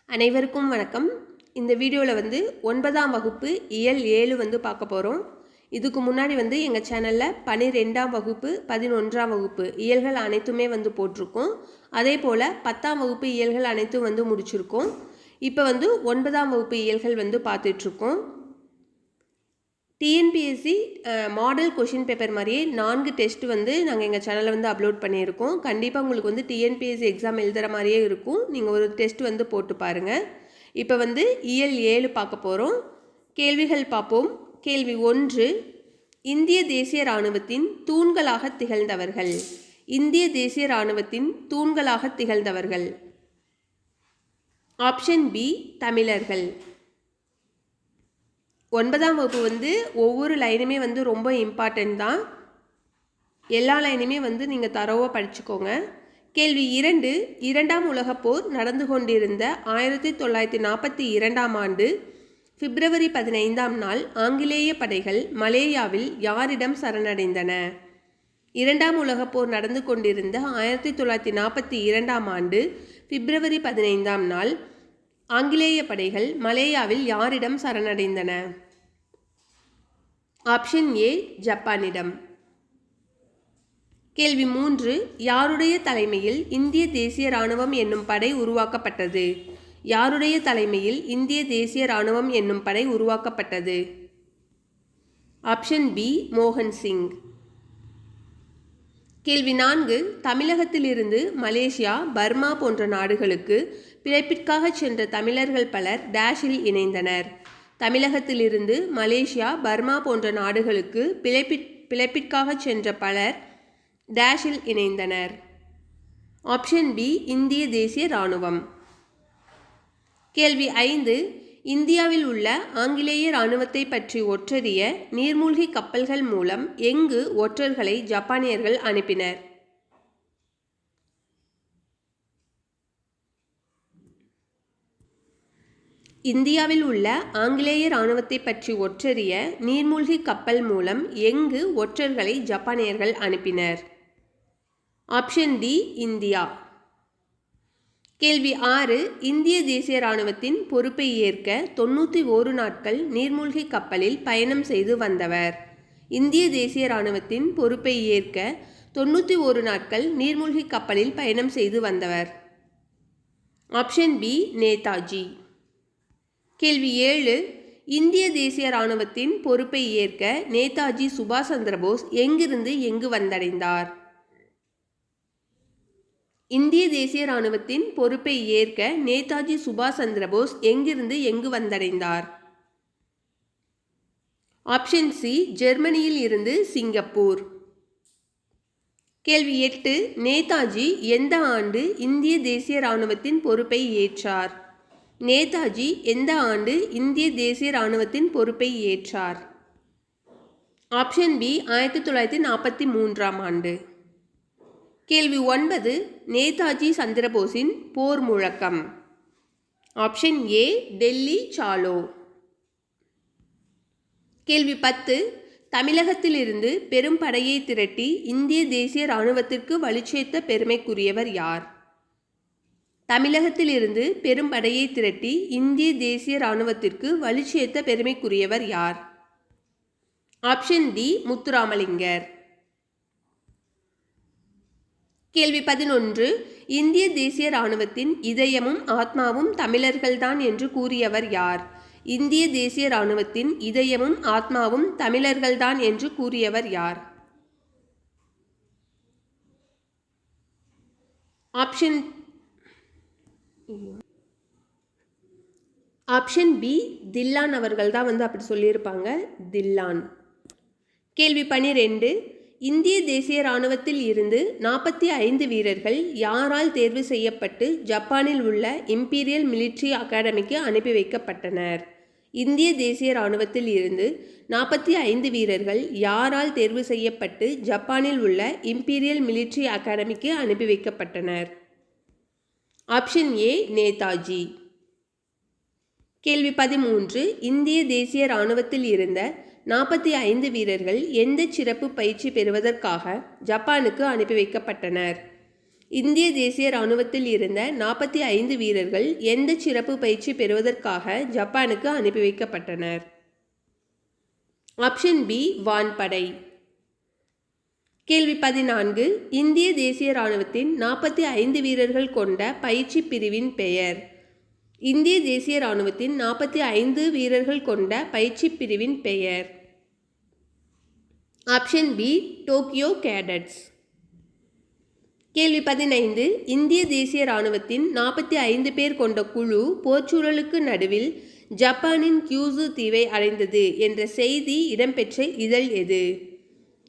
அனைவருக்கும் வணக்கம். இந்த வீடியோவில் 9ஆம் வகுப்பு இயல் 7 பார்க்க போகிறோம். இதுக்கு முன்னாடி எங்கள் சேனலில் 12ஆம் வகுப்பு 11ஆம் வகுப்பு இயல்கள் அனைத்துமே போட்டிருக்கோம். அதே போல் 10ஆம் வகுப்பு இயல்கள் அனைத்தும் முடிச்சிருக்கோம். இப்போ 9ஆம் வகுப்பு இயல்கள் பார்த்துட்ருக்கோம். டிஎன்பிஎஸ்சி மாடல் கொஷின் பேப்பர் மாதிரியே 4 டெஸ்ட் நாங்கள் எங்கள் சேனலில் அப்லோட் பண்ணியிருக்கோம். கண்டிப்பாக உங்களுக்கு டிஎன்பிஎஸ்சி எக்ஸாம் எழுதுகிற மாதிரியே இருக்கும். நீங்கள் ஒரு டெஸ்ட் போட்டு பாருங்கள். இப்போ இயல் 7 பார்க்க போகிறோம். கேள்விகள் பார்ப்போம். கேள்வி 1, இந்திய தேசிய இராணுவத்தின் தூண்களாக திகழ்ந்தவர்கள். இந்திய தேசிய இராணுவத்தின் தூண்களாக திகழ்ந்தவர்கள். ஆப்ஷன் பி, தமிழர்கள். 9ஆம் வகுப்பு ஒவ்வொரு லைனுமே ரொம்ப இம்பார்ட்டன்ட் தான். எல்லா லைனுமே நீங்கள் தரோவாக படிச்சுக்கோங்க. கேள்வி 2, 2ஆம் உலகப்போர் நடந்து கொண்டிருந்த 1942ஆம் ஆண்டு பிப்ரவரி 15ஆம் நாள் ஆங்கிலேய படைகள் மலேயாவில் யாரிடம் சரணடைந்தன? 2ஆம் உலகப்போர் நடந்து கொண்டிருந்த 1942ஆம் ஆண்டு பிப்ரவரி 15ஆம் நாள் ஆங்கிலேய படைகள் மலேயாவில் யாரிடம் சரணடைந்தன? Option A, ஜப்பானிடம். கேள்வி 3, யாருடைய தலைமையில் இந்திய தேசிய இராணுவம் என்னும் படை உருவாக்கப்பட்டது? யாருடைய தலைமையில் இந்திய தேசிய இராணுவம் என்னும் படை உருவாக்கப்பட்டது? ஆப்ஷன் பி, மோகன் சிங். கேள்வி 4, தமிழகத்திலிருந்து மலேசியா, பர்மா போன்ற நாடுகளுக்கு பிழைப்பிற்காக சென்ற தமிழர்கள் பலர் டேஷில் இணைந்தனர். தமிழகத்திலிருந்து மலேசியா, பர்மா போன்ற நாடுகளுக்கு பிழைப்பிற்காக சென்ற பலர் டேஷில் இணைந்தனர். ஆப்ஷன் பி, இந்திய தேசிய இராணுவம். கேள்வி 5, இந்தியாவில் உள்ள ஆங்கிலேய இராணுவத்தை பற்றி ஒற்றறிய நீர்மூழ்கி கப்பல்கள் மூலம் எங்கு ஒற்றர்களை ஜப்பானியர்கள் அனுப்பினர்? இந்தியாவில் உள்ள ஆங்கிலேய இராணுவத்தை பற்றி ஒற்றறிய நீர்மூழ்கி கப்பல் மூலம் எங்கு ஒற்றர்களை ஜப்பானியர்கள் அனுப்பினர்? Option D, India. கேள்வி 6, இந்திய தேசிய இராணுவத்தின் பொறுப்பை ஏற்க 91 நாட்கள் நீர்மூழ்கி கப்பலில் பயணம் செய்து வந்தவர். இந்திய தேசிய இராணுவத்தின் பொறுப்பை ஏற்க 91 நாட்கள் நீர்மூழ்கி கப்பலில் பயணம் செய்து வந்தவர். Option B, Netaji. கேள்வி 7, இந்திய தேசிய இராணுவத்தின் பொறுப்பை ஏற்க நேதாஜி சுபாஷ் சந்திரபோஸ் எங்கிருந்து எங்கு வந்தடைந்தார்? இந்திய தேசிய இராணுவத்தின் பொறுப்பை ஏற்க நேதாஜி சுபாஷ் சந்திரபோஸ் எங்கிருந்து எங்கு வந்தடைந்தார்? ஆப்ஷன் சி, ஜெர்மனியில் இருந்து சிங்கப்பூர். கேள்வி 8, நேதாஜி எந்த ஆண்டு இந்திய தேசிய இராணுவத்தின் பொறுப்பை ஏற்றார்? நேதாஜி எந்த ஆண்டு இந்திய தேசிய இராணுவத்தின் பொறுப்பை ஏற்றார்? ஆப்ஷன் பி, 1943ஆம் ஆண்டு. கேள்வி 9, நேதாஜி சந்திரபோஸின் போர் முழக்கம். Option A, Delhi shallow. கேள்வி 10, தமிழகத்திலிருந்து பெரும் படையை திரட்டி இந்திய தேசிய இராணுவத்திற்கு வலுச்சேர்த்த பெருமைக்குரியவர் யார்? தமிழகத்திலிருந்து பெரும் படையை திரட்டி இந்திய தேசிய இராணுவத்திற்கு வலுச்சேர்த்த பெருமைக்குரியவர் யார்? Option D, Muthuramalingar. கேள்வி 11, இந்திய தேசிய இராணுவத்தின் இதயமும் ஆத்மாவும் தமிழர்கள்தான் என்று கூறியவர் யார்? இந்திய தேசிய இராணுவத்தின் இதயமும் ஆத்மாவும் தமிழர்கள்தான் என்று கூறியவர் யார்? ஆப்ஷன் பி, தில்லான் அவர்கள் தான் அப்படி சொல்லியிருப்பாங்க. தில்லான். கேள்வி 12, இந்திய தேசிய இராணுவத்தில் இருந்து 45 வீரர்கள் யாரால் தேர்வு செய்யப்பட்டு ஜப்பானில் உள்ள இம்பீரியல் மிலிட்ரி அகாடமிக்கு அனுப்பி வைக்கப்பட்டனர்? இந்திய தேசிய இராணுவத்தில் இருந்து 45 வீரர்கள் யாரால் தேர்வு செய்யப்பட்டு ஜப்பானில் உள்ள இம்பீரியல் மிலிட்ரி அகாடமிக்கு அனுப்பி வைக்கப்பட்டனர்? Option A, Netaji. கேள்வி 13, இந்திய தேசிய இராணுவத்தில் இருந்த 45 வீரர்கள் எந்த சிறப்பு பயிற்சி பெறுவதற்காக ஜப்பானுக்கு அனுப்பி வைக்கப்பட்டனர்? இந்திய தேசிய இராணுவத்தில் இருந்த 45 வீரர்கள் எந்த சிறப்பு பயிற்சி பெறுவதற்காக ஜப்பானுக்கு அனுப்பி வைக்கப்பட்டனர்? ஆப்ஷன் பி வான்படை. கேள்வி 14. இந்திய தேசிய இராணுவத்தின் 45 வீரர்கள் கொண்ட பயிற்சி பிரிவின் பெயர். இந்திய தேசிய இராணுவத்தின் 45 வீரர்கள் கொண்ட பயிற்சி பிரிவின் பெயர். Option B Tokyo cadets. கேள்வி 15. இந்திய தேசிய இராணுவத்தின் 45 பேர் கொண்ட குழு போர்ச்சூழலுக்கு நடுவில் ஜப்பானின் கியூசு தீவை அடைந்தது என்ற செய்தி இடம்பெற்ற இதழ் எது?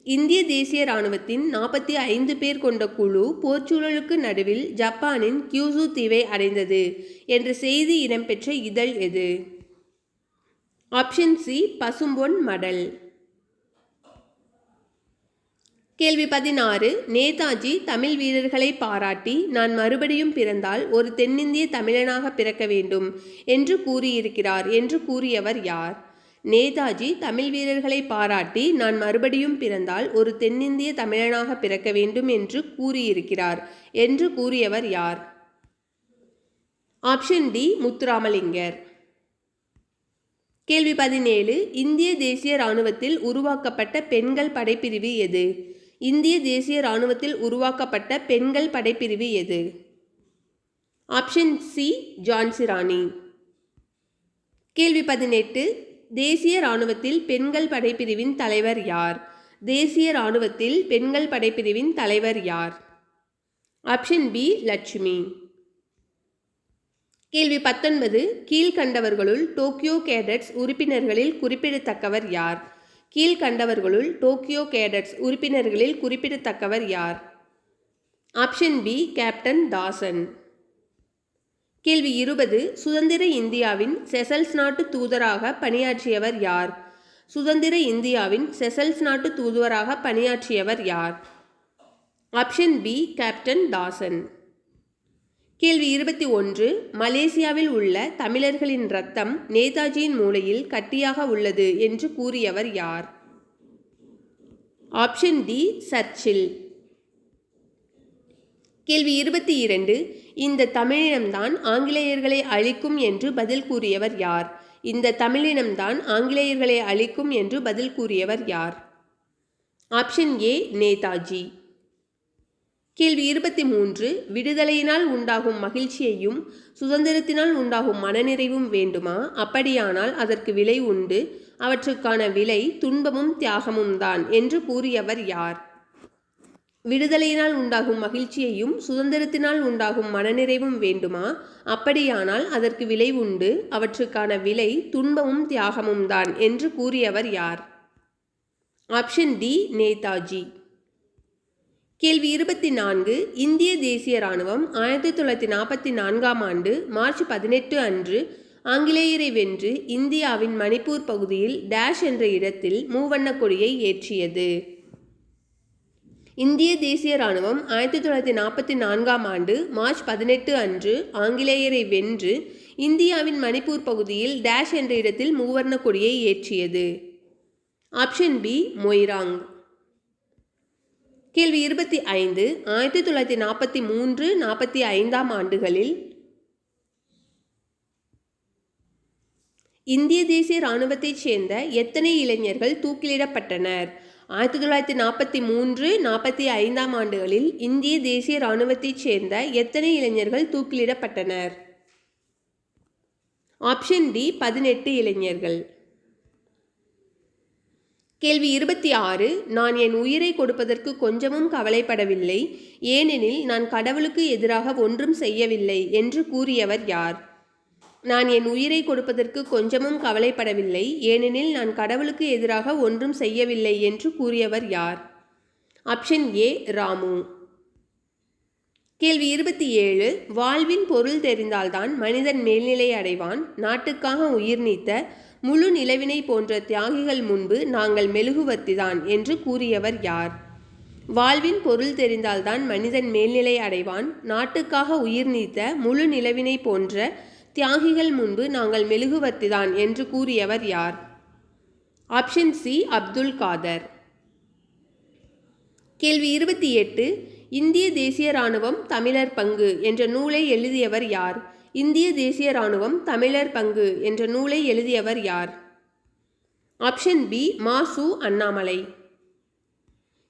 இந்திய தேசிய இராணுவத்தின் 45 பேர் கொண்ட குழு போர்ச்சூழலுக்கு நடுவில் ஜப்பானின் கியூசு தீவை அடைந்தது என்ற செய்தி இடம்பெற்ற இதழ் எது? ஆப்ஷன் சி பசும்பொன் மடல். கேள்வி 16. நேதாஜி தமிழ் வீரர்களை பாராட்டி நான் மறுபடியும் பிறந்தால் ஒரு தென்னிந்திய தமிழனாக பிறக்க வேண்டும் என்று கூறியிருக்கிறார் என்று கூறியவர் யார்? நேதாஜி தமிழ் வீரர்களை பாராட்டி நான் மறுபடியும் பிறந்தால் ஒரு தென்னிந்திய தமிழனாக பிறக்க வேண்டும் என்று கூறியிருக்கிறார் என்று கூறியவர் யார்? Option D Muthuramalingar. கேள்வி 17. இந்திய தேசிய இராணுவத்தில் உருவாக்கப்பட்ட பெண்கள் படைப்பிரிவு எது? இந்திய தேசிய இராணுவத்தில் உருவாக்கப்பட்ட பெண்கள் படைப்பிரிவு எது? Option C Jhansi Rani. கேள்வி 18. தேசிய இராணுவத்தில் பெண்கள் படைப்பிரிவின் தலைவர் யார்? தேசிய இராணுவத்தில் பெண்கள் படைப்பிரிவின் தலைவர் யார்? Option B Lakshmi. கேள்வி 19. கீழ்கண்டவர்களுள் டோக்கியோ கேடட்ஸ் உறுப்பினர்களில் குறிப்பிடத்தக்கவர் யார்? கீழ்கண்டவர்களுள் டோக்கியோ கேடட்ஸ் உறுப்பினர்களில் குறிப்பிடத்தக்கவர் யார்? ஆப்ஷன் பி கேப்டன் தாசன். கேள்வி 20. சுதந்திர இந்தியாவின் செசல்ஸ் நாட்டு தூதராக பணியாற்றியவர் யார்? சுதந்திர இந்தியாவின் செசல்ஸ் நாட்டு தூதுவராக பணியாற்றியவர் யார்? ஆப்ஷன் பி கேப்டன் தாசன். கேள்வி 21. மலேசியாவில் உள்ள தமிழர்களின் இரத்தம் நேதாஜியின் மூளையில் கட்டியாக உள்ளது என்று கூறியவர் யார்? ஆப்ஷன் டி சர்ச்சில். கேள்வி 22. இந்த தமிழினம்தான் ஆங்கிலேயர்களை அழிக்கும் என்று பதில் கூறியவர் யார்? இந்த தமிழினம்தான் ஆங்கிலேயர்களை அழிக்கும் என்று பதில் கூறியவர் யார்? ஆப்ஷன் ஏ நேதாஜி. கேள்வி 23. விடுதலையினால் உண்டாகும் மகிழ்ச்சியையும் சுதந்திரத்தினால் உண்டாகும் மனநிறைவும் வேண்டுமா? அப்படியானால் அதற்கு விலை உண்டு. அவற்றுக்கான விலை துன்பமும் தியாகமும் தான் என்று கூறியவர் யார்? விடுதலையினால் உண்டாகும் மகிழ்ச்சியையும் சுதந்திரத்தினால் உண்டாகும் மனநிறைவும் வேண்டுமா? அப்படியானால் அதற்கு விலை உண்டு. அவற்றுக்கான விலை துன்பமும் தியாகமும் தான் என்று கூறியவர் யார்? Option D Netaji. கேள்வி 24. இந்திய தேசிய இராணுவம் 1944ஆம் ஆண்டு மார்ச் 18 அன்று ஆங்கிலேயரை வென்று இந்தியாவின் மணிப்பூர் பகுதியில் டேஷ் என்ற இடத்தில் மூவண்ணக் கொடியை ஏற்றியது. இந்திய தேசிய இராணுவம் 1944ஆம் ஆண்டு மார்ச் 18 அன்று ஆங்கிலேயரை வென்று இந்தியாவின் மணிப்பூர் பகுதியில் டேஷ் என்ற இடத்தில் மூவர்ணக் கொடியை ஏற்றியது. Option B Moirang. கேள்வி 25. 1943-45ஆம் ஆண்டுகளில் இந்திய தேசிய இராணுவத்தைச் சேர்ந்த எத்தனை இளைஞர்கள் தூக்கிலிடப்பட்டனர்? 1943-45ஆம் ஆண்டுகளில் இந்திய தேசிய இராணுவத்தைச் சேர்ந்த எத்தனை இளைஞர்கள் தூக்கிலிடப்பட்டனர்? ஆப்ஷன் டி 18 இளைஞர்கள். கேள்வி 26. நான் என் உயிரை கொடுப்பதற்கு கொஞ்சமும் கவலைப்படவில்லை, ஏனெனில் நான் கடவுளுக்கு எதிராக ஒன்றும் செய்யவில்லை என்று கூறியவர் யார்? நான் என் உயிரை கொடுப்பதற்கு கொஞ்சமும் கவலைப்படவில்லை, ஏனெனில் நான் கடவுளுக்கு எதிராக ஒன்றும் செய்யவில்லை என்று கூறியவர் யார்? ஆப்ஷன் ஏ ராமு. கேள்வி 27. வாழ்வின் பொருள் தெரிந்தால்தான் மனிதன் மேல்நிலை அடைவான். நாட்டுக்காக உயிர் நீத்த முழு நிலவினை போன்ற தியாகிகள் முன்பு நாங்கள் மெழுகுவர்த்திதான் என்று கூறியவர் யார்? வாழ்வின் பொருள் தெரிந்தால்தான் மனிதன் மேல்நிலை அடைவான். நாட்டுக்காக உயிர் நீத்த முழு நிலவினை போன்ற தியாகிகள் முன்பு நாங்கள் மெழுகுவர்த்திதான் என்று கூறியவர் யார்? Option C Abdul Kadar. கேள்வி 28. இந்திய தேசிய இராணுவம் தமிழர் பங்கு என்ற நூலை எழுதியவர் யார்? இந்திய தேசிய இராணுவம் தமிழர் பங்கு என்ற நூலை எழுதியவர் யார்? ஆப்ஷன் பி மாசு அண்ணாமலை.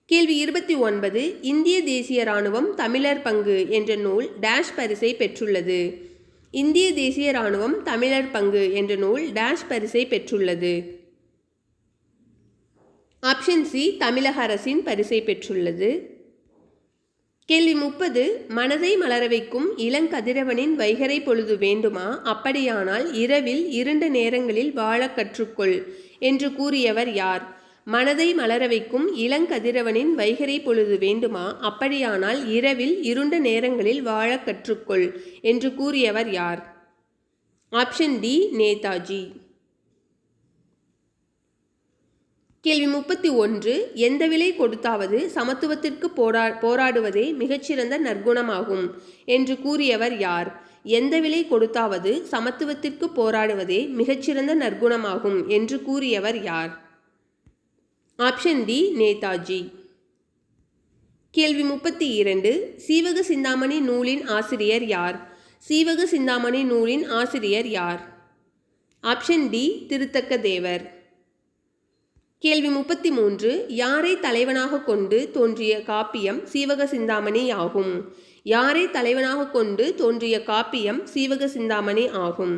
கேள்வி 29. இந்திய தேசிய இராணுவம் தமிழர் பங்கு என்ற நூல் டேஷ் பரிசை பெற்றுள்ளது. இந்திய தேசிய இராணுவம் தமிழர் பங்கு என்ற நூல் டேஷ் பரிசை பெற்றுள்ளது. ஆப்ஷன் சி தமிழக அரசின் பரிசை பெற்றுள்ளது. கேள்வி 30. மனதை மலர வைக்கும் இளங்கதிரவனின் வைகறை பொழுது வேண்டுமா, அப்படியானால் இரவில் இருண்ட நேரங்களில் வாழ கற்றுக்கொள் என்று கூறியவர் யார்? மனதை மலர வைக்கும் இளங்கதிரவனின் வைகறை பொழுது வேண்டுமா, அப்படியானால் இரவில் இருண்ட நேரங்களில் வாழ கற்றுக்கொள் என்று கூறியவர் யார்? Option D Netaji. கேள்வி 31. எந்த விலை கொடுத்தாவது சமத்துவத்திற்கு போராடுவதே மிகச்சிறந்த நற்குணமாகும் என்று கூறியவர் யார்? எந்த விலை கொடுத்தாவது சமத்துவத்திற்கு போராடுவதே மிகச்சிறந்த நற்குணமாகும் என்று கூறியவர் யார்? Option D Netaji. கேள்வி 32. சீவக சிந்தாமணி நூலின் ஆசிரியர் யார்? சீவக சிந்தாமணி நூலின் ஆசிரியர் யார்? ஆப்ஷன் டி திருத்தக்க தேவர். கேள்வி 33. யாரை தலைவனாக கொண்டு தோன்றிய காப்பியம் சீவக சிந்தாமணி ஆகும்? யாரை தலைவனாக கொண்டு தோன்றிய காப்பியம் சீவக சிந்தாமணி ஆகும்?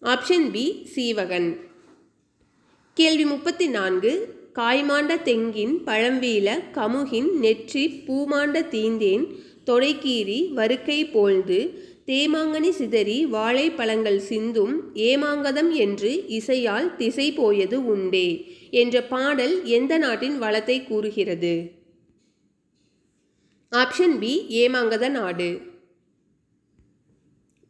Option B Seevakan. கேள்வி 34. காய்மாண்ட தெங்கின் பழம்வீழ கமுகின் நெற்றி பூமாண்ட தீந்தேன் தொடைக்கீறி வருக்கை போழ்ந்து தேமாங்கனி சிதறி வாழை பழங்கள் சிந்தும் ஏமாங்கதம் என்று இசையால் திசை போயது உண்டே என்ற பாடல் எந்த நாட்டின் வளத்தை கூறுகிறது? ஆப்ஷன் பி ஏமாங்கத நாடு.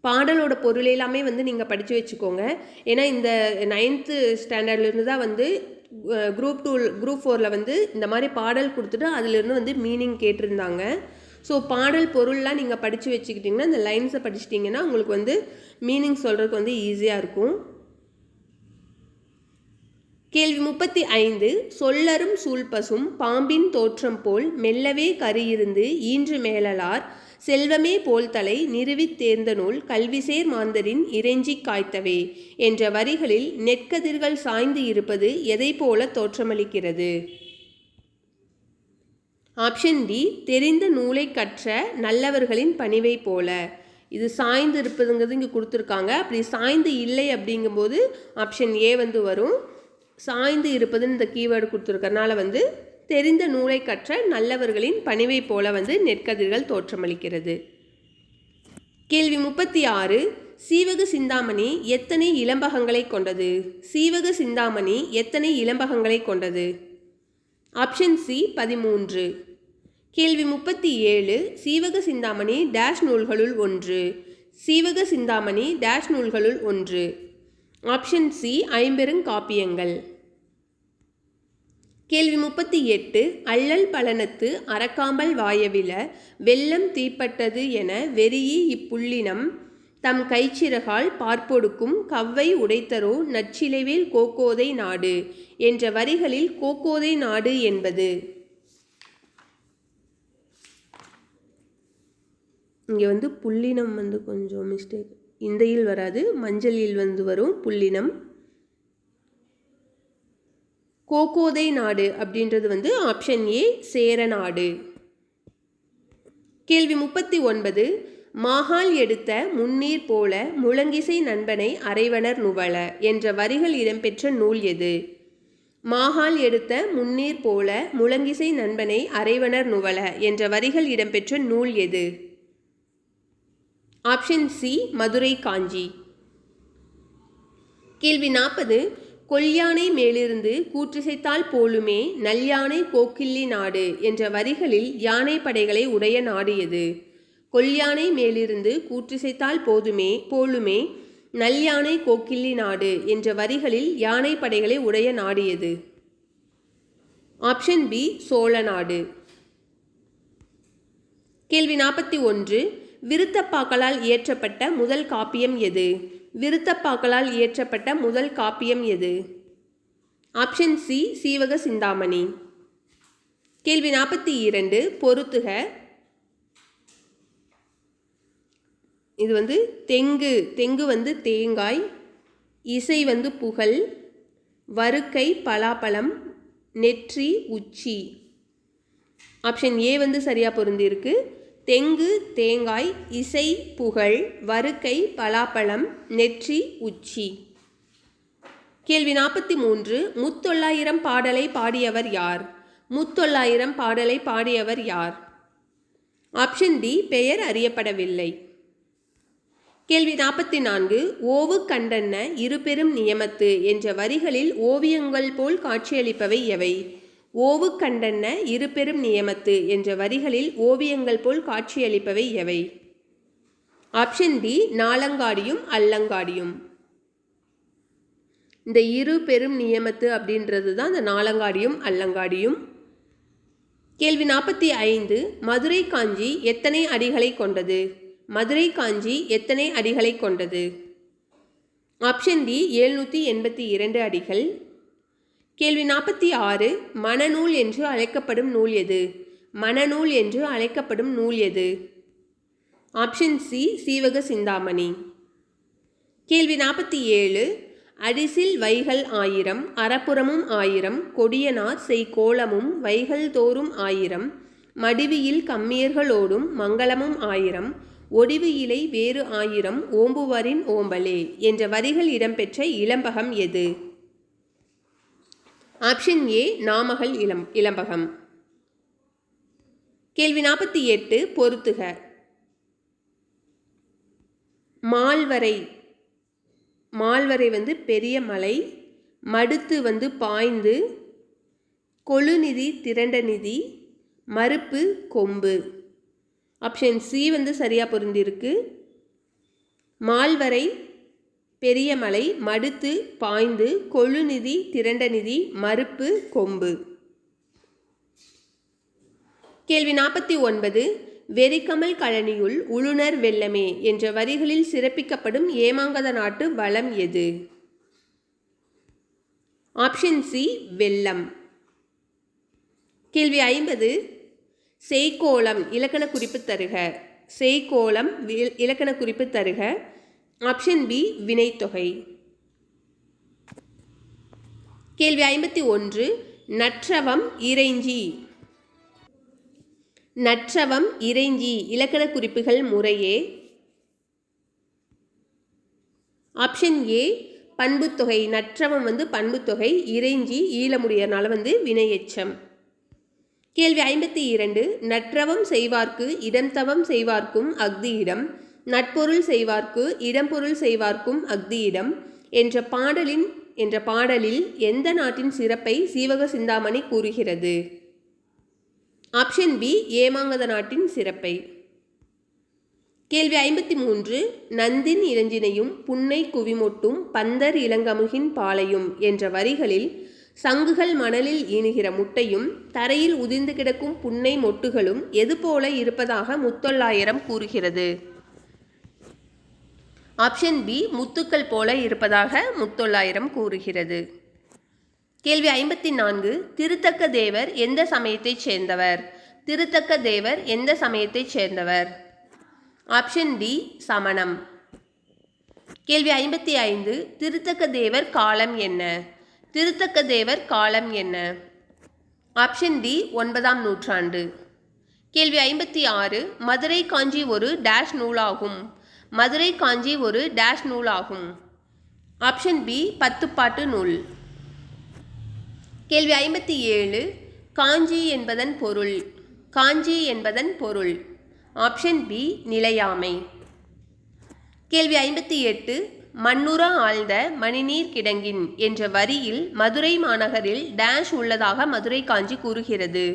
பாடலோட பொருள் எல்லாமே நீங்கள் படித்து வச்சுக்கோங்க. ஏன்னா இந்த 9th ஸ்டாண்டர்ட்லேருந்து தான் குரூப் 4ல் இந்த மாதிரி பாடல் கொடுத்துட்டு அதிலிருந்து மீனிங் கேட்டிருந்தாங்க. ஸோ பாடல் பொருள்லாம் நீங்கள் படித்து வச்சுக்கிட்டிங்கன்னா இந்த லைன்ஸை படிச்சிட்டிங்கன்னா உங்களுக்கு மீனிங் சொல்கிறதுக்கு ஈஸியாக இருக்கும். கேள்வி 35. சொல்லரும் சூழ்பசும் பாம்பின் தோற்றம் போல் மெல்லவே கரியிருந்து ஈன்று மேலலார் செல்வமே போல்தலை நிறுவித் தேர்ந்த நூல் கல்விசேர் மாந்தரின் இறைஞ்சி காய்த்தவே என்ற வரிகளில் நெற்கதிர்கள் சாய்ந்து இருப்பது எதை போல தோற்றமளிக்கிறது? ஆப்ஷன் டி தெரிந்த நூலை கற்ற நல்லவர்களின் பணிவை போல. இது சாய்ந்து இருப்பதுங்கிறது இங்கே கொடுத்துருக்காங்க. அப்படி சாய்ந்து இல்லை அப்படிங்கும்போது ஆப்ஷன் ஏ வரும். சாய்ந்து இருப்பதுன்னு இந்த கீவேர்டு கொடுத்துருக்கறனால தெரிந்த நூலை கற்ற நல்லவர்களின் பணிவை போல நெற்கதிர்கள் தோற்றமளிக்கிறது. கேள்வி 36. சீவக சிந்தாமணி எத்தனை இளம்பகங்களை கொண்டது? சீவக சிந்தாமணி எத்தனை இளம்பகங்களை கொண்டது? Option C 13. கேள்வி 37. சீவக சிந்தாமணி டேஷ் நூல்களுள் ஒன்று. சீவக சிந்தாமணி டேஷ் நூல்களுள் ஒன்று. ஆப்ஷன் சி ஐம்பெருங்காப்பியங்கள். கேள்வி 38. அள்ளல் பலனத்து அறக்காம்பல் வாயவில வெள்ளம் தீப்பட்டது என வெறியி இப்புள்ளினம் தம் கைச்சிறகால் பார்ப்பொடுக்கும் கவ்வை உடைத்தரோ நச்சிலைவேல் கோக்கோதை நாடு என்ற வரிகளில் கோக்கோதை நாடு என்பது? இங்கே புள்ளினம் கொஞ்சம் மிஸ்டேக். இந்த இல் வராது, மஞ்சளில் வரும் புள்ளினம். கோக்கோதை நாடு அப்படின்றது ஆப்ஷன் ஏ சேரநாடு. கேள்வி 39. மாகால் எடுத்த முன்னீர் போல முழங்கிசை நண்பனை அறைவனர் நுவல என்ற வரிகள் இடம்பெற்ற நூல் எது? மாகால் எடுத்த முன்னீர் போல முழங்கிசை நண்பனை அறைவனர் நுவல என்ற வரிகள் இடம்பெற்ற நூல் எது? ஆப்ஷன் சி மதுரை காஞ்சி. கேள்வி 40. கொல்யானை மேலிருந்து கூற்றிசைத்தால் போலுமே நல்யானை கோக்கிள்ளி நாடு என்ற வரிகளில் யானை படைகளை உடைய நாடு எது? கொல்யானை மேலிருந்து கூற்றிசைத்தால் போலுமே நல்யானை கோக்கிள்ளி நாடு என்ற வரிகளில் யானை படைகளை உடைய நாடு எது? ஆப்ஷன் பி சோழ நாடு. கேள்வி 41. விருத்தப்பாக்களால் இயற்றப்பட்ட முதல் காப்பியம் எது? விருத்தப்பாக்களால் இயற்றப்பட்ட முதல் காப்பியம் எது? Option C Seevaka Chintamani. கேள்வி 42 பொறுத்துக. இது தெங்கு தேங்காய், இசை புகழ், வருக்கை பலாப்பழம், நெற்றி உச்சி. ஆப்ஷன் ஏ சரியாக பொருந்திருக்கு. தெங்கு தேங்காய், இசை புகழ், வருக்கை பலாப்பழம், நெற்றி உச்சி. கேள்வி 43 முத்தொள்ளாயிரம் பாடலை பாடியவர் யார்? முத்தொள்ளாயிரம் பாடலை பாடியவர் யார்? ஆப்ஷன் டி பெயர் அறியப்படவில்லை. கேள்வி 44 ஓவு கண்டன்ன இருபெரும் நியமத்து என்ற வரிகளில் ஓவியங்கள் போல் காட்சியளிப்பவை எவை? ஓவு கண்டன்ன இருபெரும் நியமத்து என்ற வரிகளில் ஓவியங்கள் போல் காட்சியளிப்பவை எவை? ஆப்ஷன் டி நாலங்காடியும் அல்லங்காடியும். இந்த இரு பெரும் நியமத்து அப்படின்றது தான் இந்த நாலங்காடியும் அல்லங்காடியும். கேள்வி 45 மதுரை காஞ்சி எத்தனை அடிகளை கொண்டது? மதுரை காஞ்சி எத்தனை அடிகளை கொண்டது? ஆப்ஷன் டி 782 அடிகள். கேள்வி 46 மணநூல் என்று அழைக்கப்படும் நூல் எது? மணநூல் என்று அழைக்கப்படும் நூல் எது? Option C Seevaka Chintamani. கேள்வி 47 அடிசில் வைகள் 1000 அறப்புறமும் 1000 கொடியனார் செய்கோளமும் வைகள் தோறும் 1000 மடிவியில் கம்மியர்களோடும் மங்களமும் 1000 ஒடிவு இலை வேறு 1000 ஓம்புவரின் ஓம்பலே என்ற வரிகள் இடம்பெற்ற இளம்பகம் எது? ஆப்ஷன் ஏ நாமகள் இளம்பகம். கேள்வி 48 பொறுத்துக. மால்வரை பெரிய மலை, மடுத்து பாய்ந்து, கொழுநிதி திரண்ட நிதி, மறுப்பு கொம்பு. ஆப்ஷன் சி சரியாக பொருந்திருக்கு. மால்வரை பெரிய மலை, மடுத்து பாய்ந்து, கொழுநிதி திரண்ட நிதி, மறுப்பு கொம்பு. கேள்வி 49 வெறிக்கமல் கழனியுள் உளுணர் வெள்ளமே என்ற வரிகளில் சிறப்பிக்கப்படும் ஏமாங்கத நாட்டு வளம் எது? ஆப்ஷன் சி வெள்ளம். கேள்வி 50 செய்கோளம் இலக்கண குறிப்பு தருக. செய்கோளம் இலக்கண குறிப்பு தருக. ஆப்ஷன் பி வினைத்தொகை. கேள்வி 51 நற்றவம் இறைஞ்சி. நற்றவம் இறைஞ்சி இலக்கண குறிப்புகள் முறையே. Option A பண்புத்தொகை. நற்றவம் பண்புத்தொகை, இறைஞ்சி ஈழமுடியனால வினையெச்சம். கேள்வி 52 நற்றவம் செய்வார்க்கு இடம்தவம் செய்வார்க்கும் அஃது இடம், நட்பொருள் செய்வார்க்கு இடம்பொருள் செய்வார்க்கும் அஃது இடம் என்ற பாடலில் எந்த நாட்டின் சிறப்பை சீவக சிந்தாமணி கூறுகிறது? ஆப்ஷன் பி ஏமாங்கத நாட்டின் சிறப்பை. கேள்வி 53 நந்தின் இளஞ்சினையும் புன்னை குவிமொட்டும் பந்தர் இளங்கமுகின் பாலையும் என்ற வரிகளில் சங்குகள் மணலில் ஈனுகிற முட்டையும் தரையில் உதிர்ந்து கிடக்கும் புன்னை மொட்டுகளும் எது போல இருப்பதாக முத்தொள்ளாயிரம் கூறுகிறது? ஆப்ஷன் பி முத்துக்கள் போல இருப்பதாக முத்தொள்ளாயிரம் கூறுகிறது. கேள்வி 54 திருத்தக்க தேவர் எந்த சமயத்தைச் சேர்ந்தவர்? திருத்தக்க தேவர் எந்த சமயத்தைச் சேர்ந்தவர்? ஆப்ஷன் டி சமணம். கேள்வி 55 திருத்தக்க தேவர் காலம் என்ன? திருத்தக்க தேவர் காலம் என்ன? ஆப்ஷன் டி 9ஆம் நூற்றாண்டு. கேள்வி 56 மதுரை காஞ்சி ஒரு டேஷ் நூலாகும். மதுரை காஞ்சி ஒரு டேஷ் நூலாகும். ஆப்ஷன் பி 10 பாட்டு நூல். கேள்வி 57 காஞ்சி என்பதன் பொருள். காஞ்சி என்பதன் பொருள். ஆப்ஷன் பி நிலையாமை. கேள்வி 58 மண்ணுற ஆழ்ந்த மணிநீர் கிடங்கின் என்ற வரியில் மதுரை மாநகரில் டேஷ் உள்ளதாக மதுரை காஞ்சி கூறுகிறது.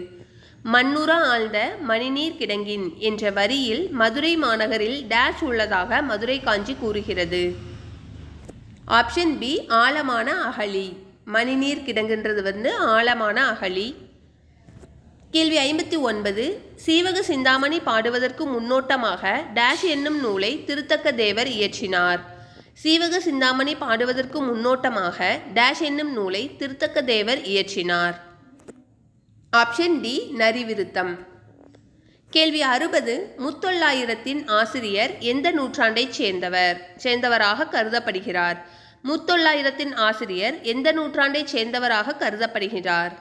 மண்ணுற ஆழ்ந்த மணிநீர் கிடங்கின் என்ற வரியில் மதுரை மாநகரில் டேஷ் உள்ளதாக மதுரை காஞ்சி கூறுகிறது. ஆப்ஷன் பி ஆழமான அகழி. மணிநீர் கிடங்குன்றது ஆழமான அகழி. கேள்வி 59 சீவக சிந்தாமணி பாடுவதற்கு முன்னோட்டமாக டேஷ் என்னும் நூலை திருத்தக்க தேவர் இயற்றினார். சீவக சிந்தாமணி பாடுவதற்கு முன்னோட்டமாக டேஷ் என்னும் நூலை திருத்தக்க தேவர் இயற்றினார். ஆப்ஷன் டி நரிவிருத்தம். கேள்வி 60. முத்தொள்ளாயிரத்தின் ஆசிரியர் எந்த நூற்றாண்டைச் சேர்ந்தவராக கருதப்படுகிறார்? முத்தொள்ளாயிரத்தின் ஆசிரியர் எந்த நூற்றாண்டைச் சேர்ந்தவராக கருதப்படுகிறார்?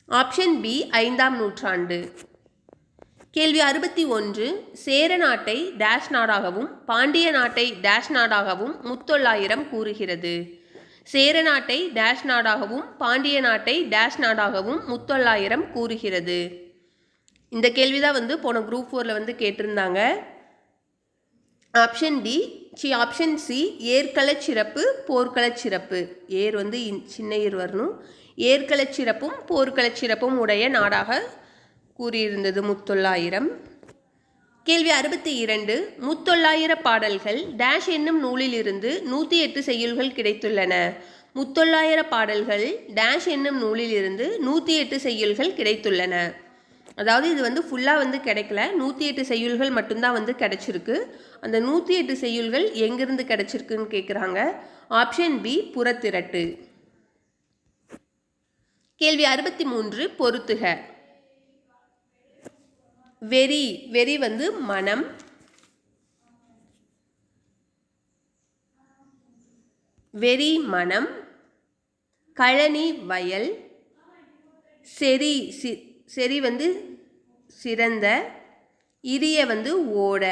ஆப்ஷன் பி 5ஆம் நூற்றாண்டு. கேள்வி 61. சேர நாட்டை டேஷ் நாடாகவும் பாண்டிய நாட்டை டேஷ் நாடாகவும் முத்தொள்ளாயிரம் கூறுகிறது. சேர நாட்டை டேஷ் நாடாகவும் பாண்டிய நாட்டை டேஷ் நாடாகவும் முத்தொள்ளாயிரம் கூறுகிறது. இந்த கேள்வி தான் போன குரூப் 4ல் கேட்டிருந்தாங்க. ஆப்ஷன் சி ஏற்களச் சிறப்பு போர்க்களச் சிறப்பு. ஏர் சின்ன ஏர் வரணும். ஏற்களச் சிறப்பும் போர்க்களச் சிறப்பும் உடைய நாடாக கூறியிருந்தது முத்தொள்ளாயிரம். கேள்வி 62. முத்தொள்ளாயிர பாடல்கள் டேஷ் என்னும் நூலிலிருந்து 108 செய்யுள்கள் கிடைத்துள்ளன. முத்தொள்ளாயிர பாடல்கள் டேஷ் என்னும் நூலிலிருந்து 108 செய்யுள்கள் கிடைத்துள்ளன. அதாவது இது ஃபுல்லாக கிடைக்கல, 108 செய்யுள்கள் மட்டும்தான் கிடைச்சிருக்கு. அந்த 108 செய்யுள்கள் எங்கிருந்து கிடைச்சிருக்குன்னு கேட்குறாங்க. ஆப்ஷன் பி புறத்திரட்டு. கேள்வி 63. பொறுத்துக. வெறி மனம். வெறி மனம். கழனி வயல். செறி சிறந்த. இரிய ஓட.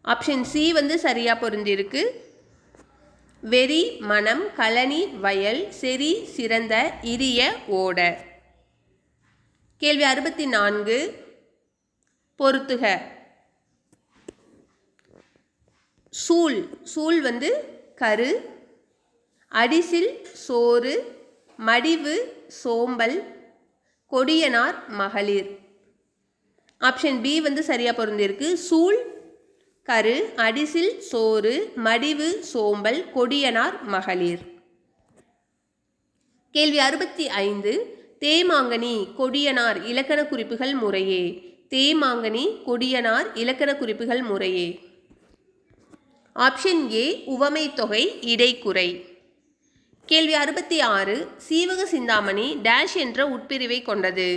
ஆப்ஷன் சி சரியா பொருந்திருக்கு. வெறி மனம் கழனி வயல் செறி சிறந்த இரிய ஓட. கேள்வி 64. பொறுத்துக. சூல் கரு. அடிசில் சோறு. மடிவு சோம்பல். கொடியனார் மகளிர். ஆப்ஷன் பி சரியா பொருந்திருக்கு. சூல் கரு அடிசில் சோறு மடிவு சோம்பல் கொடியனார் மகளிர். கேள்வி 65. தேமாங்கனி கொடியனார் இலக்கண குறிப்புகள் முறையே. தேமாங்கனி கொடியனார் இலக்கண குறிப்புகள் முறையே. ஆப்ஷன் ஏ உவமை தொகை இடைக்குறை. கேள்வி 66. சீவக சிந்தாமணி டேஷ் என்ற உட்பிரிவை கொண்டது.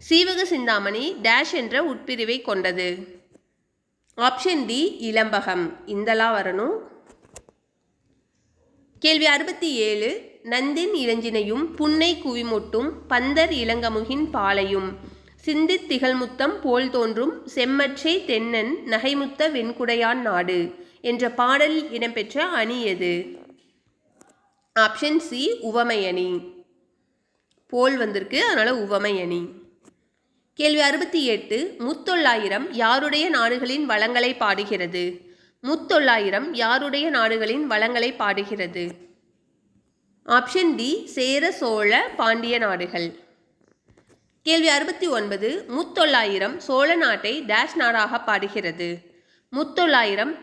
சீவக சிந்தாமணி டேஷ் என்ற உட்பிரிவை கொண்டது. Option D இளம்பகம். இந்தலா வரணும். கேள்வி 67. நந்தின் இளஞ்சினையும் புன்னை குவிமொட்டும் பந்தர் இளங்கமுகின் பாலையும் சிந்தித் திகழ்முத்தம் போல் தோன்றும் செம்மற்றே தென்னன் நகைமுத்த வெண்குடையான் நாடு என்ற பாடலில் இடம்பெற்ற அணி எது? ஆப்ஷன் சி உவமை அணி. போல் அதனால உவமை அணி. கேள்வி 68. முத்தொள்ளாயிரம் யாருடைய நாடுகளின் வளங்களை பாடுகிறது? முத்தொள்ளாயிரம் யாருடைய நாடுகளின் வளங்களை பாடுகிறது? ஆப்ஷன் டி சேர சோழ பாண்டிய நாடுகள். கேள்வி 69. முத்தொள்ளாயிரம் சோழ நாட்டை டேஷ் நாடாக பாடுகிறது. முத்தொள்ளாயிரம்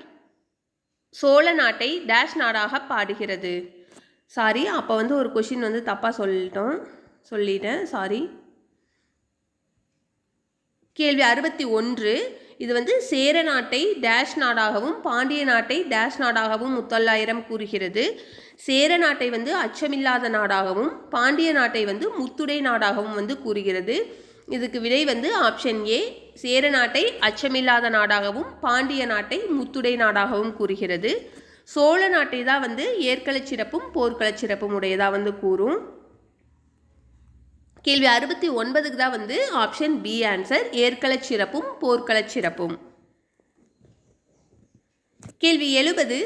சோழ நாட்டை டேஷ் நாடாக பாடுகிறது. சாரி, அப்போ ஒரு கொஷின் தப்பாக சொல்லிட்டேன் சாரி. கேள்வி 61. இது சேர நாட்டை டேஷ் நாடாகவும் பாண்டிய நாட்டை டேஷ் நாடாகவும் முத்தொள்ளாயிரம் கூறுகிறது. சேர நாட்டை அச்சமில்லாத நாடாகவும் பாண்டிய நாட்டை முத்துடை நாடாகவும் கூறுகிறது. இதுக்கு விடை ஆப்ஷன் ஏ சேர நாட்டை அச்சமில்லாத நாடாகவும் பாண்டிய நாட்டை முத்துடை நாடாகவும் கூறுகிறது. சோழ நாட்டை தான் ஏற்களச் சிறப்பும் போர்க்களச் சிறப்பும் உடையதாக கூறும். கேள்வி 69க்கு தான் ஆப்ஷன் பி ஆன்சர், ஏற்களச் சிறப்பும் போர்க்களச் சிறப்பும். கேள்வி 70.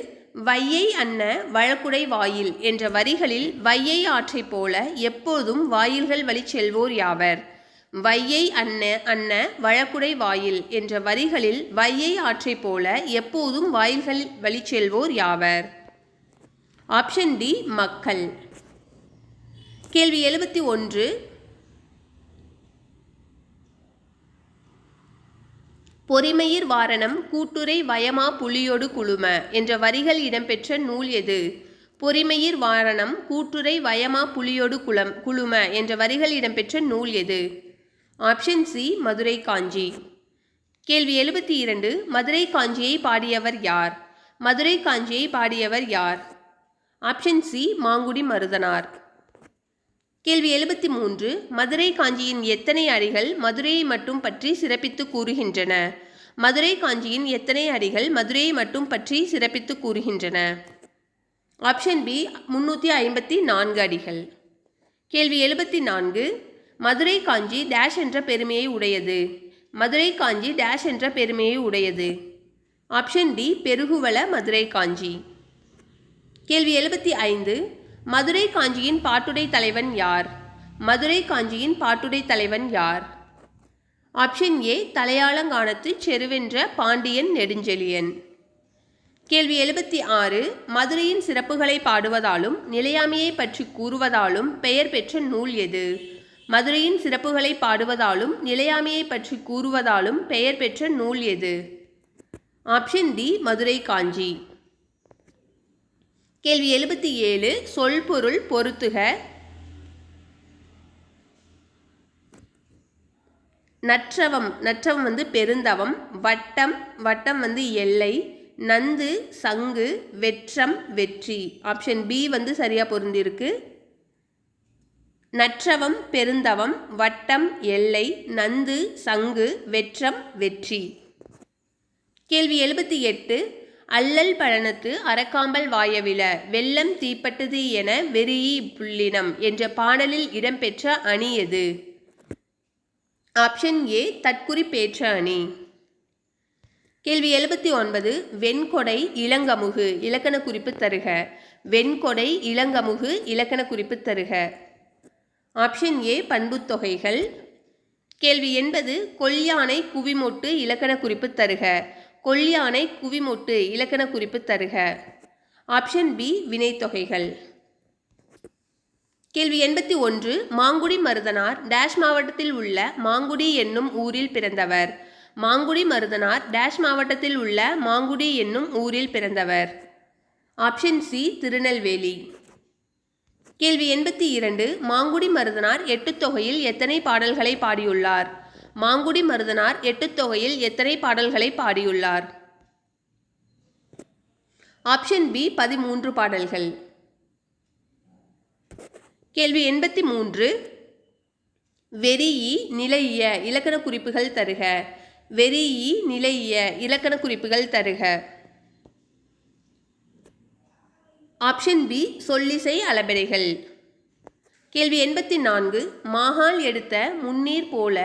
வையை அன்ன வழக்குடை வாயில் என்ற வரிகளில் வையை ஆற்றை போல எப்போதும் வாயில்கள் வழி செல்வோர் யாவர்? வையை அன்ன வழக்குடை வாயில் என்ற வரிகளில் வையை ஆற்றை போல எப்போதும் வாயில்கள் வழி செல்வோர் யாவர்? ஆப்ஷன் டி மக்கள். கேள்வி 71. பொறிமயிர் வாரணம் கூட்டுரை வயமா புலியோடு குழும என்ற வரிகள் இடம்பெற்ற நூல் எது? பொறிமயிர் வாரணம் கூட்டுரை வயமா புலியோடு குழும என்ற வரிகள் இடம்பெற்ற நூல் எது? ஆப்ஷன் சி மதுரை காஞ்சி. கேள்வி 72. மதுரை காஞ்சியை பாடியவர் யார்? மதுரை காஞ்சியை பாடியவர் யார்? Option C Mangudi Marudhanar. கேள்வி 73. மதுரை காஞ்சியின் எத்தனை அடிகள் மதுரையை மட்டும் பற்றி சிறப்பித்து கூறுகின்றன? மதுரை காஞ்சியின் எத்தனை அடிகள் மதுரையை மட்டும் பற்றி சிறப்பித்து கூறுகின்றன? ஆப்ஷன் பி 354 அடிகள். கேள்வி 74. மதுரை காஞ்சி டேஷ் என்ற பெருமையை உடையது. மதுரை காஞ்சி டேஷ் என்ற பெருமையை உடையது. ஆப்ஷன் டி பெருகுவள மதுரை காஞ்சி. கேள்வி 75. மதுரை காஞ்சியின் பாட்டுடை தலைவன் யார்? மதுரை காஞ்சியின் பாட்டுடை தலைவன் யார்? ஆப்ஷன் ஏ தலையாலங்கானத்து செருவென்ற பாண்டியன் நெடுஞ்செழியன். கேள்வி 76. மதுரையின் சிறப்புகளை பாடுவதாலும் நிலையாமையை பற்றி கூறுவதாலும் பெயர் பெற்ற நூல் எது? மதுரையின் சிறப்புகளை பாடுவதாலும் நிலையாமையை பற்றி கூறுவதாலும் பெயர் பெற்ற நூல் எது? ஆப்ஷன் டி மதுரை காஞ்சி. கேள்வி 77. சொல் பொருள் பொருத்துக. நற்றவம் நற்றவம் பெருந்தவம். வட்டம் வட்டம் எல்லை. நந்து சங்கு வெற்றம் வெற்றி. ஆப்ஷன் பி சரியா பொருந்திருக்கு. நற்றவம் பெருந்தவம் வட்டம் எல்லை நந்து சங்கு வெற்றம் வெற்றி. கேள்வி 78. அல்லல் பழனத்து அறக்காம்பல் வாயவில வெள்ளம் தீப்பட்டது என வெறியி புள்ளினம் என்ற பாடலில் இடம்பெற்ற அணி எது? ஆப்ஷன் ஏ தற்குறிப்பேற்ற அணி. கேள்வி 79. வெண்கொடை இளங்கமுகு இலக்கண குறிப்பு தருக. வெண்கொடை இளங்கமுகு இலக்கண குறிப்பு தருக. ஆப்ஷன் ஏ பண்புத்தொகைகள். கேள்வி 80. கொல்யானை குவிமொட்டு இலக்கண குறிப்பு தருக. கொல்யானை குவிமொட்டு இலக்கண குறிப்பு தருக. ஆப்ஷன் பி வினைத்தொகைகள். கேள்வி 81. மாங்குடி மருதனார் டேஷ் மாவட்டத்தில் உள்ள மாங்குடி என்னும் ஊரில் பிறந்தவர். மாங்குடி மருதனார் டேஷ் மாவட்டத்தில் உள்ள மாங்குடி என்னும் ஊரில் பிறந்தவர். Option C Tirunelveli. கேள்வி 82. மாங்குடி மருதனார் எட்டுத்தொகையில் எத்தனை பாடல்களை பாடியுள்ளார்? மாங்குடி மருதனார் எட்டுத்தொகையில் எத்தனை பாடல்களை பாடியுள்ளார்? ஆப்ஷன் பி 13 பாடல்கள். கேள்வி 83. வெறியி நிலைய இலக்கண குறிப்புகள் தருக. வெறியி நிலைய இலக்கண குறிப்புகள் தருக. ஆப்ஷன் பி சொல்லிசை அளபெடைகள். கேள்வி 84. மாகால் எடுத்த முன்னீர் போல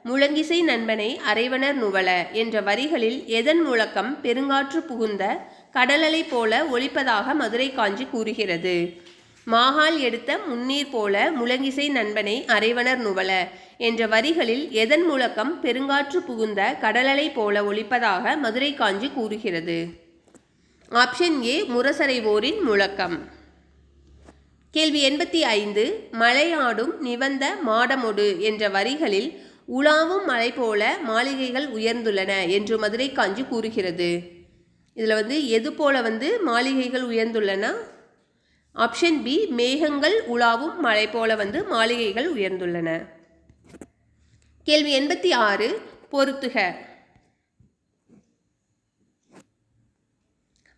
முழங்கிசை நண்பனை அறைவனர் நுவல என்ற வரிகளில் எதன் முழக்கம் பெருங்காற்று புகுந்த கடலலை போல ஒலிப்பதாக மதுரை காஞ்சி கூறுகிறது? மாகால் எடுத்த முன்னீர் போல முழங்கிசை நண்பனை அறைவனர் நுவல என்ற வரிகளில் எதன் முழக்கம் பெருங்காற்று புகுந்த கடலலை போல ஒலிப்பதாக மதுரை காஞ்சி கூறுகிறது? ஆப்ஷன் ஏ முரசறைவோரின் முழக்கம். கேள்வி 85. மலையாடும் நிவந்த மாடமொடு என்ற வரிகளில் உலாவும் மலை போல மாளிகைகள் உயர்ந்துள்ளன என்று மதுரை காஞ்சி கூறுகிறது. இதில் எது போல மாளிகைகள் உயர்ந்துள்ளன? ஆப்ஷன் பி மேகங்கள் உலாவும் மலை போல மாளிகைகள் உயர்ந்துள்ளன. கேள்வி 86. பொருத்துக.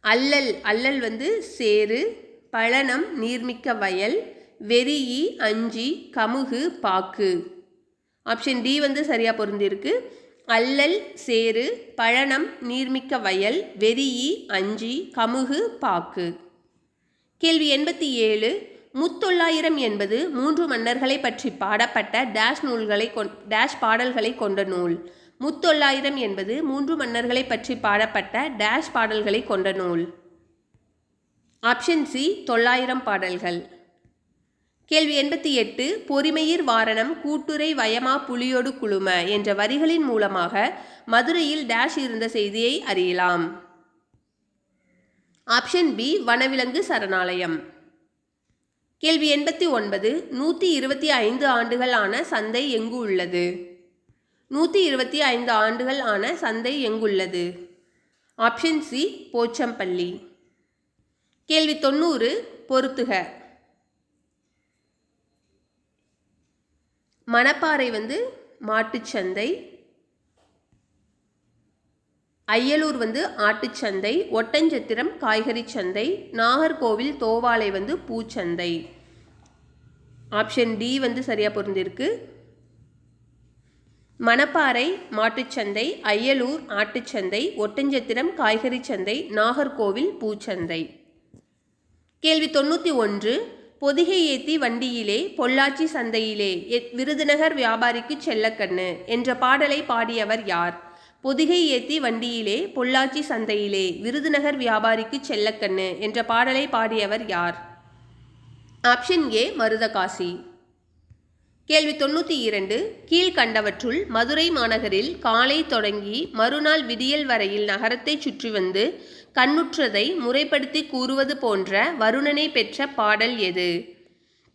அல்லல் அல்லல் சேறு பழனம் நீர்மிக்க வயல் வெறியி அஞ்சி கமுகு பாக்கு. ஆப்ஷன் டி சரியா பொருந்திருக்கு. அல்லல் சேறு பழனம் நீர்மிக்க வயல் வெறியி அஞ்சி கமுகு பாக்கு. கேள்வி 87. முத்தொள்ளாயிரம் என்பது 3 மன்னர்களை பற்றி பாடப்பட்ட டேஷ் நூல்களை டேஷ் பாடல்களை கொண்ட நூல். முத்தொள்ளாயிரம் என்பது 3 மன்னர்களை பற்றி பாடப்பட்ட டேஷ் பாடல்களை கொண்ட நூல். ஆப்ஷன் சி 900 பாடல்கள். கேள்வி 88. பொறிமையிர் வாரணம் கூட்டுரை வயமா புலியோடு குழும என்ற வரிகளின் மூலமாக மதுரையில் டேஷ் இருந்த செய்தியை அறியலாம். ஆப்ஷன் பி வனவிலங்கு சரணாலயம். கேள்வி 89. 125 ஆண்டுகள் ஆன சந்தை எங்கு உள்ளது? 125 ஆண்டுகள் ஆன சந்தை எங்குள்ளது? Option C Pochampalli. கேள்வி 90. பொருத்துக. மணப்பாறை மாட்டுச்சந்தை, அய்யலூர் ஆட்டுச்சந்தை, ஒட்டஞ்சத்திரம் காய்கறி சந்தை, நாகர்கோவில் தோவாளை பூச்சந்தை. ஆப்ஷன் டி வந்து சரியாக பொருந்திருக்கு. மணப்பாறை மாட்டுச்சந்தை, அய்யலூர் ஆட்டுச்சந்தை, ஒட்டஞ்சத்திரம் காய்கறி சந்தை, நாகர்கோவில் பூச்சந்தை. கேள்வி 91. பொதிகை ஏத்தி வண்டியிலே பொள்ளாச்சி சந்தையிலே விருதுநகர் வியாபாரிக்கு செல்லக்கண்ணு என்ற பாடலை பாடியவர் யார்? பொதிகை ஏத்தி வண்டியிலே பொள்ளாச்சி சந்தையிலே விருதுநகர் வியாபாரிக்கு செல்லக்கண்ணு என்ற பாடலை பாடியவர் யார்? ஆப்ஷன் ஏ மருதகாசி. கேள்வி 92. கீழ்கண்டவற்றுள் மதுரை மாநகரில் காலை தொடங்கி மறுநாள் விடியல் வரையில் நகரத்தை சுற்றி வந்து கண்ணுற்றதை முறைப்படுத்தி கூறுவது போன்ற வருணனை பெற்ற பாடல் எது?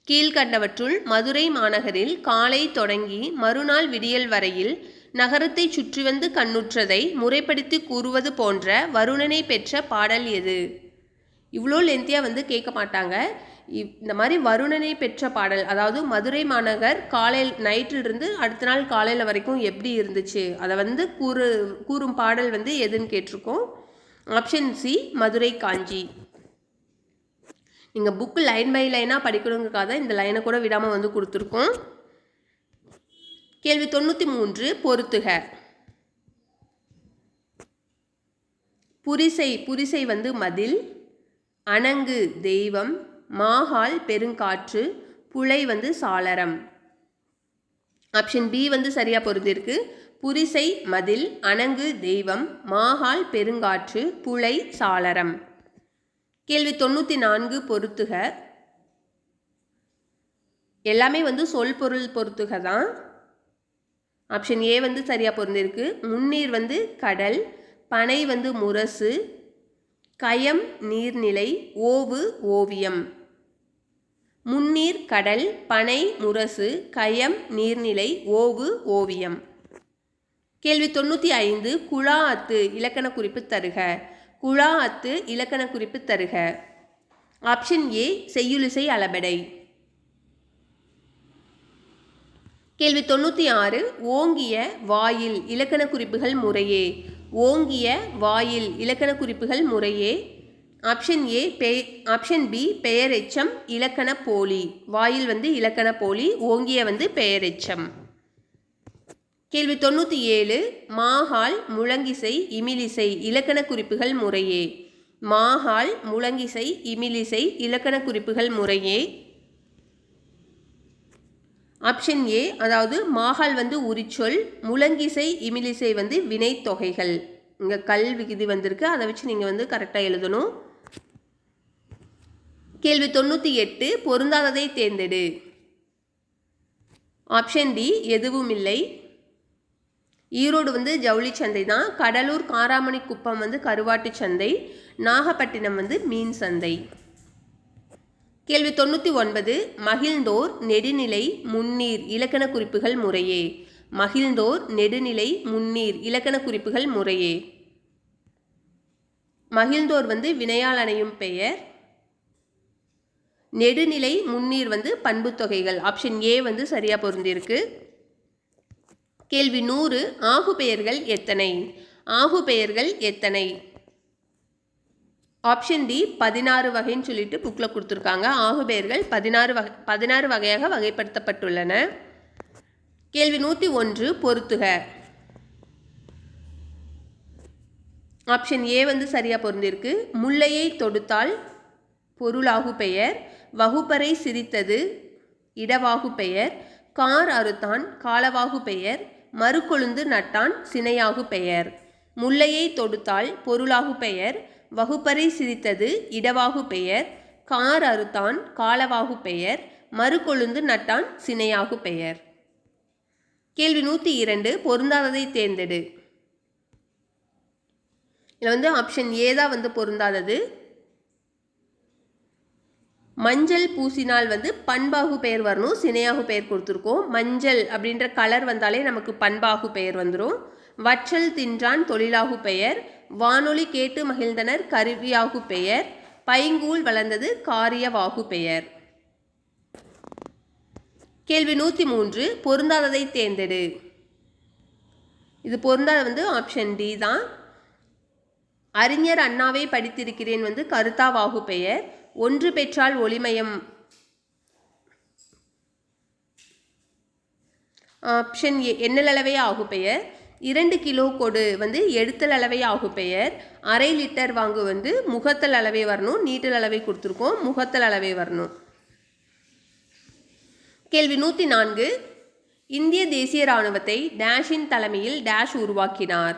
கீழ்கண்டவற்றுள் மதுரை மாநகரில் காலை தொடங்கி மறுநாள் விடியல் வரையில் நகரத்தை சுற்றி வந்து கண்ணுற்றதை முறைப்படுத்தி கூறுவது போன்ற வருணனை பெற்ற பாடல் எது? இவ்வளோ லென்த்தியாக வந்து கேட்க மாட்டாங்க. இந்த மாதிரி வருணனை பெற்ற பாடல், அதாவது மதுரை மாநகர் காலையில் நைட்டிலிருந்து அடுத்த நாள் காலையில் வரைக்கும் எப்படி இருந்துச்சு அதை வந்து கூறும் பாடல் வந்து எதுன்னு கேட்டிருக்கோம். ஆப்ஷன் சி மதுரை காஞ்சி. நீங்கள் புக்கு லைன் பை லைனாக படிக்கணுங்கிறக்காக இந்த லைனை கூட விடாமல் வந்து கொடுத்துருக்கோம். கேள்வி 93. பொறுத்துக. புரிசை வந்து மதில், அணங்கு தெய்வம், மாகால் பெருங்காற்று, புலை வந்து சாளரம். ஆப்ஷன் பி வந்து சரியாக பொருந்திருக்கு. புரிசை மதில், அணங்கு தெய்வம், மாகால் பெருங்காற்று, புலை சாளரம். கேள்வி 94. பொறுத்துக. எல்லாமே வந்து சொல் பொருள் பொறுத்துக தான். ஆப்ஷன் ஏ வந்து சரியாக பொருந்திருக்கு. முன்னீர் வந்து கடல், பனை வந்து முரசு, கயம் நீர்நிலை, ஓவு ஓவியம். முன்னீர் கடல், பனை முரசு, கயம் நீர்நிலை, ஓவு ஓவியம். கேள்வி 95. குழா அத்து இலக்கண குறிப்பு தருக. குழா அத்து இலக்கண குறிப்பு தருக. ஆப்ஷன் ஏ செய்யுளிசை அளபெடை. கேள்வி 96. ஓங்கிய வாயில் இலக்கண குறிப்புகள் முறையே. ஓங்கிய வாயில் இலக்கண குறிப்புகள் முறையே. ஆப்ஷன் ஏ ஆப்ஷன் பி பெயர் எச்சம் இலக்கண போலி. வாயில் வந்து இலக்கண போலி, ஓங்கிய வந்து பெயர் எச்சம். கேள்வி 97. மாகால் முழங்கிசை இமிலிசை இலக்கண குறிப்புகள் முறையே. மாகால் முழங்கிசை இமிலிசை இலக்கண குறிப்புகள் முறையே. ஆப்ஷன் ஏ, அதாவது மாகால் வந்து உரிச்சொல், முழங்கிசை இமிலிசை வந்து வினைத்தொகைகள். இங்கே கல் விகுதி வந்திருக்கு, அதை வச்சு நீங்கள் வந்து கரெக்டாக எழுதணும். கேள்வி 98. பொருந்தாததை தேர்ந்தெடு. ஆப்ஷன் டி எதுவும் இல்லை. ஈரோடு வந்து ஜவுளி சந்தை தான். கடலூர் காராமணி குப்பம் வந்து கருவாட்டு சந்தை. நாகப்பட்டினம் வந்து மீன் சந்தை. கேள்வி 99. மகிழ்ந்தோர் நெடுநிலை முன்னீர் இலக்கண குறிப்புகள் முறையே. மகிழ்ந்தோர் நெடுநிலை முன்னீர் இலக்கண குறிப்புகள் முறையே. மகிழ்ந்தோர் வந்து வினையால் அணையும் பெயர். நெடுநிலை முன்னீர் வந்து பண்பு தொகைகள். ஆப்ஷன் ஏ வந்து சரியாக பொருந்திருக்கு. கேள்வி 100. ஆகு பெயர்கள் எத்தனை? ஆகு பெயர்கள் எத்தனை? ஆப்ஷன் டி 16 வகைன்னு சொல்லிட்டு புக்கில் கொடுத்துருக்காங்க. ஆகு பெயர்கள் 16 வகையாக வகைப்படுத்தப்பட்டுள்ளன. கேள்வி 101. பொறுத்துக. ஆப்ஷன் ஏ வந்து சரியாக பொருந்திருக்கு. முல்லையை தொடுத்தால் பொருளாகு பெயர், வகுப்பறை சிரித்தது இடவாகு பெயர், கார் அறுத்தான் காலவாகு பெயர், மறுகொழுந்து நட்டான் சினையாகு பெயர். முல்லையை தொடுத்தால் பொருளாகு பெயர், வகுப்பறை சிரித்தது இடவாகு பெயர், கார் அறுத்தான் காலவாகு பெயர், மறுகொழுந்து நட்டான் சினையாகு பெயர். கேள்வி 102. பொருந்தாததை தேர்ந்தெடு. இதில் வந்து ஆப்ஷன் ஏ தான் வந்து பொருந்தாதது. மஞ்சள் பூசினால் வந்து பண்பாகு பெயர் வரணும், சினையாகு பெயர் கொடுத்துருக்கோம். மஞ்சள் அப்படின்ற கலர் வந்தாலே நமக்கு பண்பாகு பெயர் வந்துடும். வற்றல் தின்றான் தொழிலாகு பெயர், வானொலி கேட்டு மகிழ்ந்தனர் கருவியாகு பெயர், பைங்கூல் வளர்ந்தது காரியவாகு பெயர். கேள்வி 103. பொருந்தாததை தேர்ந்தெடு. இது பொருந்தாத வந்து ஆப்ஷன் டி தான். அறிஞர் அண்ணாவை படித்திருக்கிறேன் வந்து கருத்தாவாகு பெயர், ஒன்று பெற்றால் ஒளிமயம் ஆப்ஷன் ஏ எண்ணல் அளவை ஆகுபெயர். 2 கிலோ கொடு வந்து எடுத்தல் அளவை ஆகுபெயர். அரை லிட்டர் வாங்கு வந்து முகத்தல் அளவை வரணும். நீட்டல் அளவை கொடுத்துருக்கோம், முகத்தல் அளவை வரணும். கேள்வி 104. இந்திய தேசிய இராணுவத்தை டேஷின் தலைமையில் டேஷ் உருவாக்கினார்.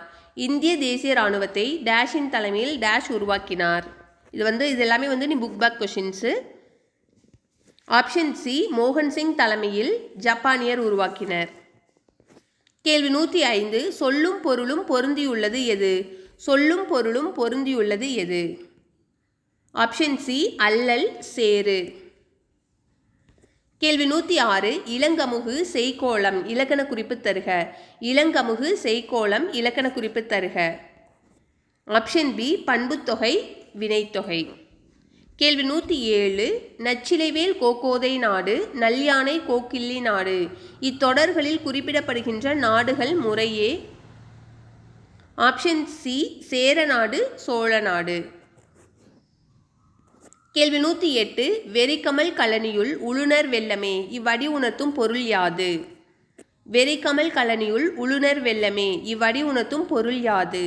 இந்திய தேசிய இராணுவத்தை டேஷின் தலைமையில் டேஷ் உருவாக்கினார். இது எல்லாமே வந்து நீ book back questions. Option C மோகன் சிங் தலைமையில் ஜப்பானியர் உருவாக்கினர். கேள்வி 105. சொல்லும் பொருளும் பொருந்தியுள்ளது எது? சொல்லும் பொருளும் பொருந்தியுள்ளது எது? ஆப்ஷன் சி அல்லல் சேரு. கேள்வி 106. இளங்கமுகு செய்கோளம் இலக்கண குறிப்பு தருக. இளங்கமுகு செய்கோளம் இலக்கண குறிப்பு தருக. ஆப்ஷன் பி பண்புத்தொகை வினைத்தொகை. கேள்வி 107. நச்சிலைவேல் கோக்கோதை நாடு, நல்யானை கோக்கிள்ளி நாடு இத்தொடர்களில் குறிப்பிடப்படுகின்ற நாடுகள் முறையே. Option C Cheranadu, Cholanadu. கேள்வி 108. வெறிக்கமல் கழனியுள் உளுணர் வெல்லமே இவ்வடி உணர்த்தும் பொருள் யாது? வெறிக்கமல் கழனியுள் உளுணர் வெல்லமே இவ்வடி உணர்த்தும் பொருள் யாது?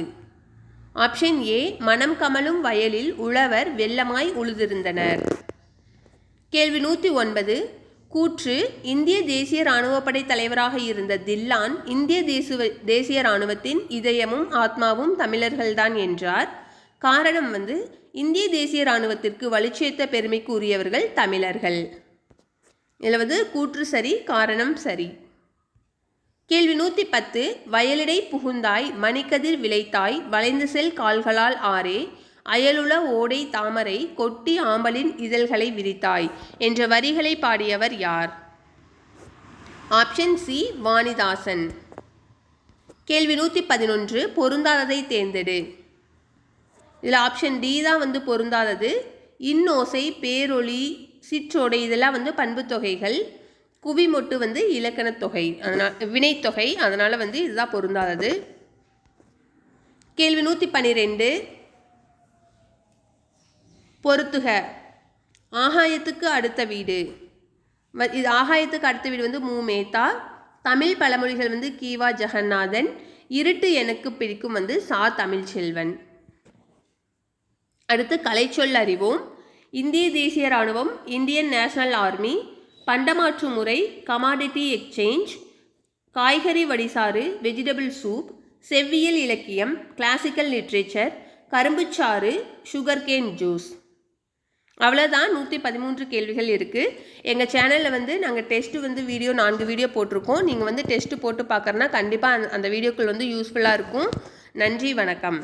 ஆப்ஷன் ஏ மனம் கமலும் வயலில் உழவர் வெள்ளமாய் உழுதிருந்தனர். கேள்வி 109. கூற்று. இந்திய தேசிய இராணுவப்படை தலைவராக இருந்த தில்லான் இந்திய தேசிய இராணுவத்தின் இதயமும் ஆத்மாவும் தமிழர்கள்தான் என்றார். காரணம் வந்து இந்திய தேசிய இராணுவத்திற்கு வலுச்சேர்த்த பெருமைக்கு உரியவர்கள் தமிழர்கள். இதில் வந்து கூற்று சரி, காரணம் சரி. கேள்வி 110. வயலிடை புகுந்தாய் மணிக்கதிர் விளைத்தாய் வளைந்து செல் கால்களால் ஆரே அயலுள ஓடை தாமரை கொட்டி ஆம்பலின் இதழ்களை விரித்தாய் என்ற வரிகளை பாடியவர் யார்? Option C Vanidasan. கேள்வி 111. பொருந்தாததை தேர்ந்தெடு. இதில் ஆப்ஷன் டி தான் வந்து பொருந்தாதது. இன்னோசை, பேரொளி, சிற்றோடை இதெல்லாம் வந்து பண்புத்தொகைகள். குவிமொட்டு வந்து இலக்கணத்தொகை, அதனால் வினைத்தொகை, அதனால் வந்து இதுதான் பொருந்தாதது. கேள்வி 112. பொருத்துக. ஆகாயத்துக்கு அடுத்த வீடு. இது ஆகாயத்துக்கு அடுத்த வீடு வந்து மூமேத்தா. தமிழ் பழமொழிகள் வந்து கீவா ஜெகநாதன். இருட்டு எனக்கு பிடிக்கும் வந்து சா தமிழ்ச்செல்வன். அடுத்து கலைச்சொல் அறிவோம். இந்திய தேசிய இராணுவம், இந்தியன் நேஷனல் ஆர்மி, பண்டமாற்று முறை, கமாடிட்டி எக்ஸ்சேஞ்ச், காய்கறி வடிசாறு, வெஜிடபிள் சூப், செவ்வியல் இலக்கியம், கிளாசிக்கல் லிட்ரேச்சர், கரும்புச்சாறு, சுகர்கேன் ஜூஸ். அவ்வளோதான். 113 கேள்விகள் இருக்குது. எங்கள் சேனலில் வந்து நாங்கள் டெஸ்ட்டு வந்து 4 வீடியோ போட்டிருக்கோம். நீங்கள் வந்து டெஸ்ட்டு போட்டு பார்க்குறனா கண்டிப்பாக அந்த வீடியோக்கள் வந்து யூஸ்ஃபுல்லாக இருக்கும். நன்றி, வணக்கம்.